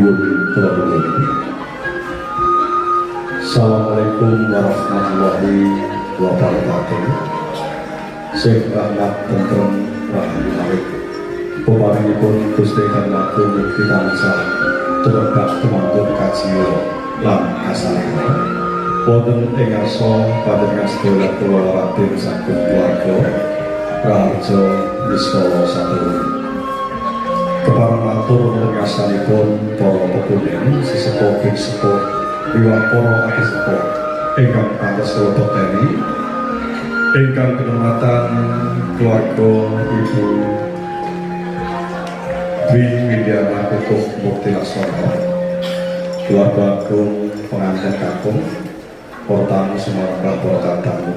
nyuwun kula nuwun. Assalamualaikum warahmatullahi wabarakatuh. Sing rahmat tentrem rahmat peparingipun Gusti Kang Agung mugi tansah tumebak tumanggung kajiya lan kasalinga. Wonten ing arsa panjenengan sedaya kula Raden saking keluarga Raharja Wisrawa Sadurung. Kepareng matur pengasanipun para pepunden sesepuh sesepuh liwat para akisepuh ingkang pantes kula teni ingkang kinurmatan keluarga Ibu Dwi Widyana Kukuh Mukti Laksana, keluarga agung pengantin kakung, para tamu semarang para tamu